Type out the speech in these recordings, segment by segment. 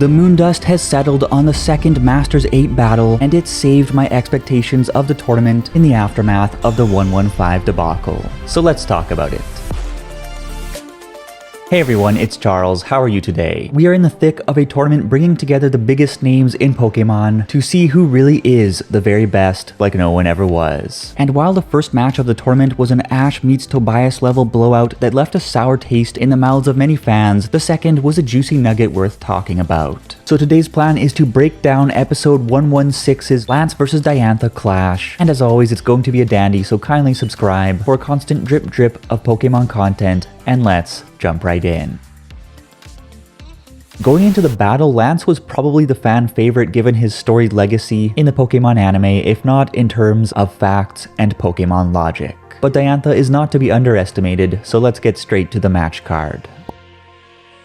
The moondust has settled on the second Masters 8 battle, and it saved my expectations of the tournament in the aftermath of the 115 debacle. So let's talk about it. Hey everyone, it's Charles. How are you today? We are in the thick of a tournament bringing together the biggest names in Pokemon to see who really is the very best, like no one ever was. And while the first match of the tournament was an Ash meets Tobias level blowout that left a sour taste in the mouths of many fans, the second was a juicy nugget worth talking about. So today's plan is to break down episode 116's Lance vs Diantha clash. And as always, it's going to be a dandy, so kindly subscribe for a constant drip of Pokemon content, and let's jump right in. Going into the battle, Lance was probably the fan favorite given his storied legacy in the Pokemon anime, if not in terms of facts and Pokemon logic. But Diantha is not to be underestimated, so let's get straight to the match card.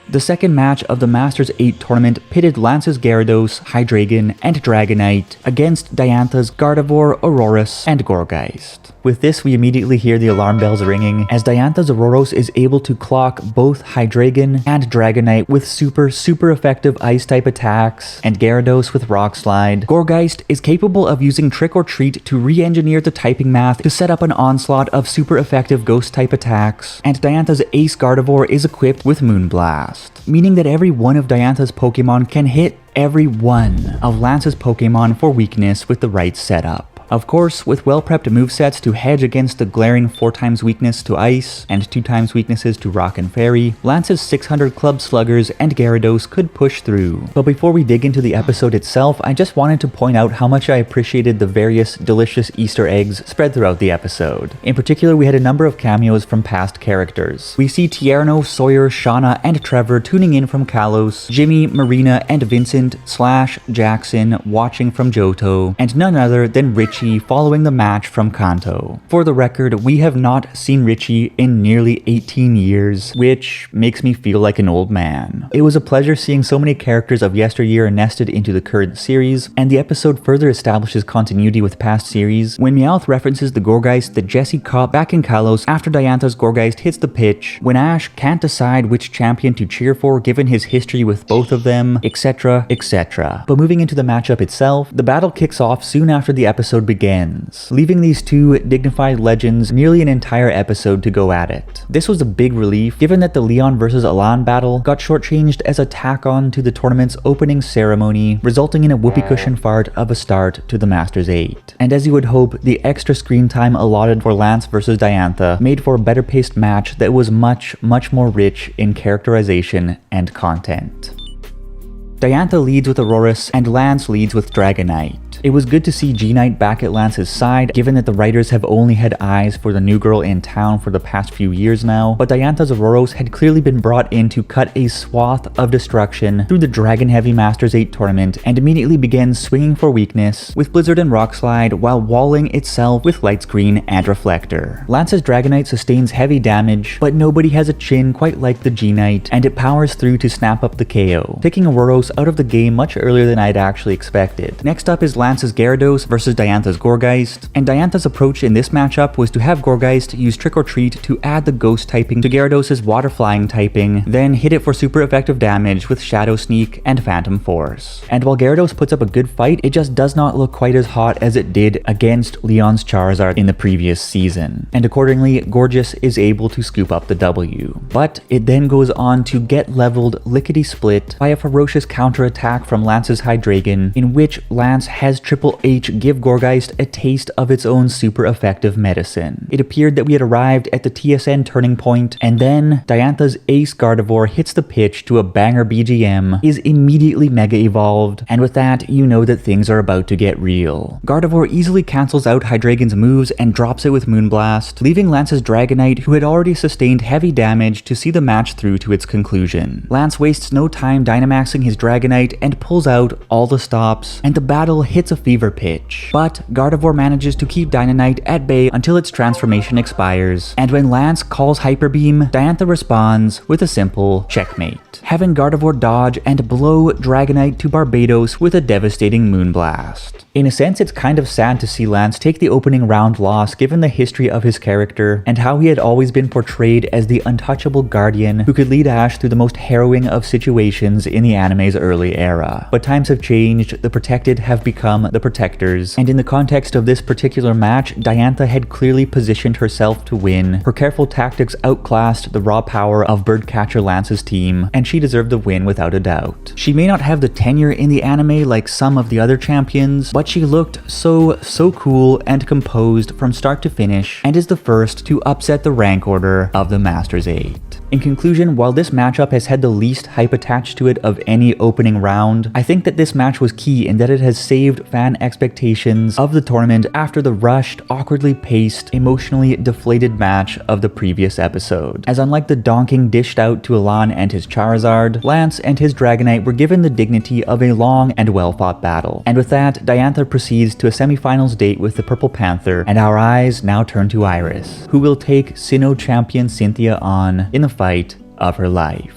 The second match of the Masters 8 tournament pitted Lance's Gyarados, Hydreigon, and Dragonite against Diantha's Gardevoir, Aurorus, and Gourgeist. With this, we immediately hear the alarm bells ringing, as Diantha's Aurorus is able to clock both Hydreigon and Dragonite with super effective Ice-type attacks, and Gyarados with Rock Slide. Gourgeist is capable of using Trick or Treat to re-engineer the typing math to set up an onslaught of super effective Ghost-type attacks, and Diantha's Ace Gardevoir is equipped with Moonblast, meaning that every one of Diantha's Pokemon can hit every one of Lance's Pokemon for weakness with the right setup. Of course, with well-prepped movesets to hedge against the glaring 4x weakness to Ice and 2x weaknesses to Rock and Fairy, Lance's 600 Club Sluggers and Gyarados could push through. But before we dig into the episode itself, I just wanted to point out how much I appreciated the various delicious Easter eggs spread throughout the episode. In particular, we had a number of cameos from past characters. We see Tierno, Sawyer, Shauna, and Trevor tuning in from Kalos, Jimmy, Marina, and Vincent / Jackson watching from Johto, and none other than Richie following the match from Kanto. For the record, we have not seen Richie in nearly 18 years, which makes me feel like an old man. It was a pleasure seeing so many characters of yesteryear nested into the current series, and the episode further establishes continuity with past series when Meowth references the Gourgeist that Jessie caught back in Kalos after Diantha's Gourgeist hits the pitch, when Ash can't decide which champion to cheer for given his history with both of them, etc, etc. But moving into the matchup itself, the battle kicks off soon after the episode begins, leaving these two dignified legends nearly an entire episode to go at it. This was a big relief given that the Leon vs Alan battle got shortchanged as a tack-on to the tournament's opening ceremony, resulting in a whoopee cushion fart of a start to the Masters 8. And as you would hope, the extra screen time allotted for Lance vs Diantha made for a better paced match that was much more rich in characterization and content. Diantha leads with Aurorus and Lance leads with Dragonite. It was good to see G-Knight back at Lance's side, given that the writers have only had eyes for the new girl in town for the past few years now, but Diantha's Aurorus had clearly been brought in to cut a swath of destruction through the Dragon-heavy Masters 8 tournament and immediately began swinging for weakness with Blizzard and Rock Slide while walling itself with Light Screen and Reflector. Lance's Dragonite sustains heavy damage, but nobody has a chin quite like the G-Knight, and it powers through to snap up the KO, taking Aurorus out of the game much earlier than I'd actually expected. Next up is Lance's Gyarados versus Diantha's Gourgeist, and Diantha's approach in this matchup was to have Gourgeist use Trick or Treat to add the Ghost typing to Gyarados' Water Flying typing, then hit it for super effective damage with Shadow Sneak and Phantom Force. And while Gyarados puts up a good fight, it just does not look quite as hot as it did against Leon's Charizard in the previous season, and accordingly, Gorgeous is able to scoop up the W. But it then goes on to get leveled lickety-split by a ferocious counterattack from Lance's Hydreigon, in which Lance has Triple H give Gourgeist a taste of its own super effective medicine. It appeared that we had arrived at the TSN turning point, and then Diantha's Ace Gardevoir hits the pitch to a banger BGM, is immediately Mega Evolved, and with that, you know that things are about to get real. Gardevoir easily cancels out Hydreigon's moves and drops it with Moonblast, leaving Lance's Dragonite, who had already sustained heavy damage, to see the match through to its conclusion. Lance wastes no time Dynamaxing his Dragonite and pulls out all the stops, and the battle hits hits a fever pitch, but Gardevoir manages to keep Dynamite at bay until its transformation expires, and when Lance calls Hyper Beam, Diantha responds with a simple checkmate, having Gardevoir dodge and blow Dragonite to Barbados with a devastating Moonblast. In a sense, it's kind of sad to see Lance take the opening round loss given the history of his character and how he had always been portrayed as the untouchable guardian who could lead Ash through the most harrowing of situations in the anime's early era. But times have changed, the protected have become the protectors, and in the context of this particular match, Diantha had clearly positioned herself to win. Her careful tactics outclassed the raw power of Birdcatcher Lance's team, and she deserved the win without a doubt. She may not have the tenure in the anime like some of the other champions, but she looked so cool and composed from start to finish, and is the first to upset the rank order of the Masters 8. In conclusion, while this matchup has had the least hype attached to it of any opening round, I think that this match was key in that it has saved fan expectations of the tournament after the rushed, awkwardly paced, emotionally deflated match of the previous episode. As unlike the donking dished out to Elan and his Charizard, Lance and his Dragonite were given the dignity of a long and well-fought battle. And with that, Diantha proceeds to a semifinals date with the Purple Panther, and our eyes now turn to Iris, who will take Sinnoh champion Cynthia on in the fight of her life.